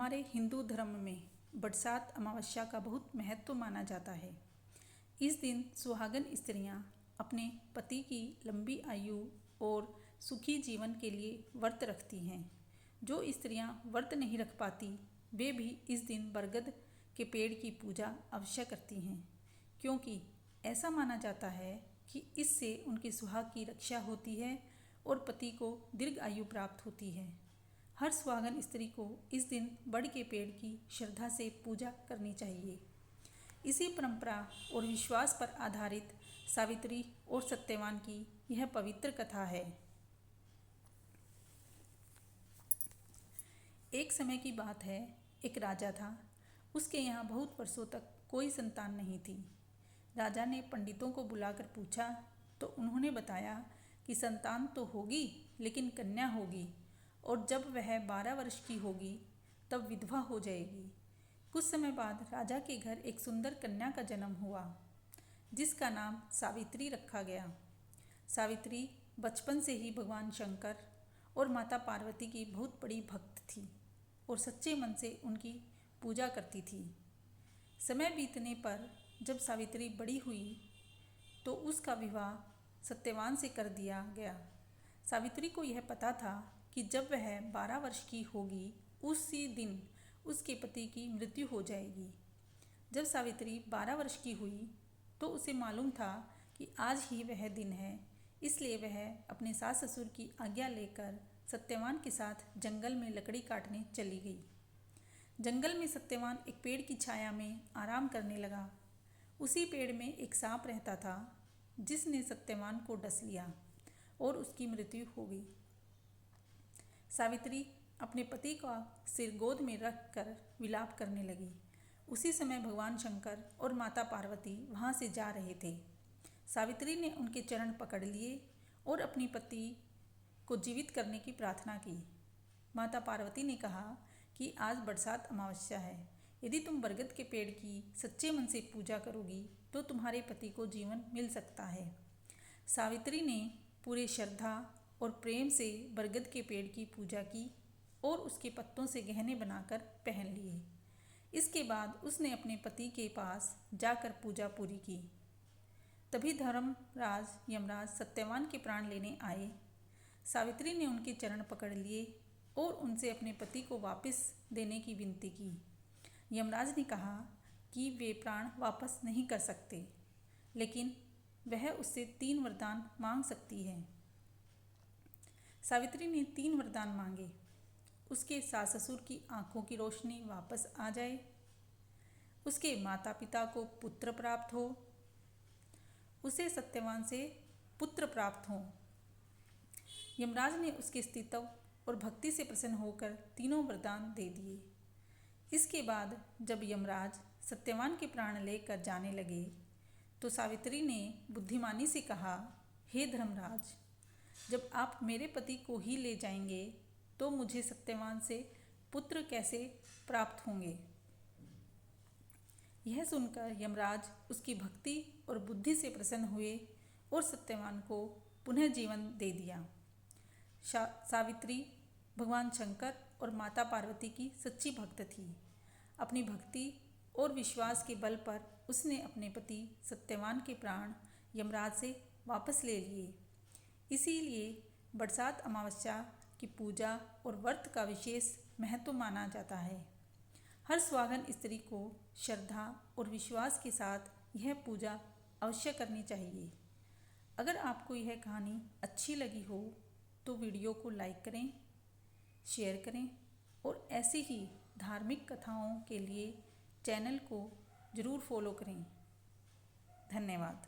हमारे हिंदू धर्म में बरसात अमावस्या का बहुत महत्व माना जाता है। इस दिन सुहागन स्त्रियां अपने पति की लंबी आयु और सुखी जीवन के लिए व्रत रखती हैं। जो स्त्रियां व्रत नहीं रख पाती वे भी इस दिन बरगद के पेड़ की पूजा अवश्य करती हैं, क्योंकि ऐसा माना जाता है कि इससे उनके सुहाग की रक्षा होती है और पति को दीर्घ आयु प्राप्त होती है। हर सुहागन स्त्री को इस दिन बड़ के पेड़ की श्रद्धा से पूजा करनी चाहिए। इसी परंपरा और विश्वास पर आधारित सावित्री और सत्यवान की यह पवित्र कथा है। एक समय की बात है, एक राजा था। उसके यहाँ बहुत वर्षों तक कोई संतान नहीं थी। राजा ने पंडितों को बुलाकर पूछा तो उन्होंने बताया कि संतान तो होगी लेकिन कन्या होगी, और जब वह 12 वर्ष की होगी तब विधवा हो जाएगी। कुछ समय बाद राजा के घर एक सुंदर कन्या का जन्म हुआ, जिसका नाम सावित्री रखा गया। सावित्री बचपन से ही भगवान शंकर और माता पार्वती की बहुत बड़ी भक्त थी और सच्चे मन से उनकी पूजा करती थी। समय बीतने पर जब सावित्री बड़ी हुई तो उसका विवाह सत्यवान से कर दिया गया। सावित्री को यह पता था कि जब वह 12 वर्ष की होगी उसी दिन उसके पति की मृत्यु हो जाएगी। जब सावित्री 12 वर्ष की हुई तो उसे मालूम था कि आज ही वह दिन है, इसलिए वह अपने सास ससुर की आज्ञा लेकर सत्यवान के साथ जंगल में लकड़ी काटने चली गई। जंगल में सत्यवान एक पेड़ की छाया में आराम करने लगा। उसी पेड़ में एक सांप रहता था, जिसने सत्यवान को डस लिया और उसकी मृत्यु हो गई। सावित्री अपने पति का सिर गोद में रख कर विलाप करने लगी। उसी समय भगवान शंकर और माता पार्वती वहाँ से जा रहे थे। सावित्री ने उनके चरण पकड़ लिए और अपनी पति को जीवित करने की प्रार्थना की। माता पार्वती ने कहा कि आज बरसात अमावस्या है। यदि तुम बरगद के पेड़ की सच्चे मन से पूजा करोगी तो तुम्हारे पति को जीवन मिल सकता है। सावित्री ने पूरे श्रद्धा और प्रेम से बरगद के पेड़ की पूजा की और उसके पत्तों से गहने बनाकर पहन लिए। इसके बाद उसने अपने पति के पास जाकर पूजा पूरी की। तभी धर्मराज यमराज सत्यवान के प्राण लेने आए। सावित्री ने उनके चरण पकड़ लिए और उनसे अपने पति को वापस देने की विनती की। यमराज ने कहा कि वे प्राण वापस नहीं कर सकते, लेकिन वह उससे 3 वरदान मांग सकती है। सावित्री ने 3 वरदान मांगे। उसके सास ससुर की आंखों की रोशनी वापस आ जाए, उसके माता पिता को पुत्र प्राप्त हो, उसे सत्यवान से पुत्र प्राप्त हो। यमराज ने उसके स्तित्व और भक्ति से प्रसन्न होकर तीनों वरदान दे दिए। इसके बाद जब यमराज सत्यवान के प्राण लेकर जाने लगे तो सावित्री ने बुद्धिमानी से कहा, हे धर्मराज, जब आप मेरे पति को ही ले जाएंगे तो मुझे सत्यवान से पुत्र कैसे प्राप्त होंगे। यह सुनकर यमराज उसकी भक्ति और बुद्धि से प्रसन्न हुए और सत्यवान को पुनः जीवन दे दिया। सावित्री भगवान शंकर और माता पार्वती की सच्ची भक्त थी। अपनी भक्ति और विश्वास के बल पर उसने अपने पति सत्यवान के प्राण यमराज से वापस ले लिए। इसीलिए बरसात अमावस्या की पूजा और व्रत का विशेष महत्व माना जाता है। हर सुहागन स्त्री को श्रद्धा और विश्वास के साथ यह पूजा अवश्य करनी चाहिए। अगर आपको यह कहानी अच्छी लगी हो तो वीडियो को लाइक करें, शेयर करें और ऐसी ही धार्मिक कथाओं के लिए चैनल को ज़रूर फॉलो करें। धन्यवाद।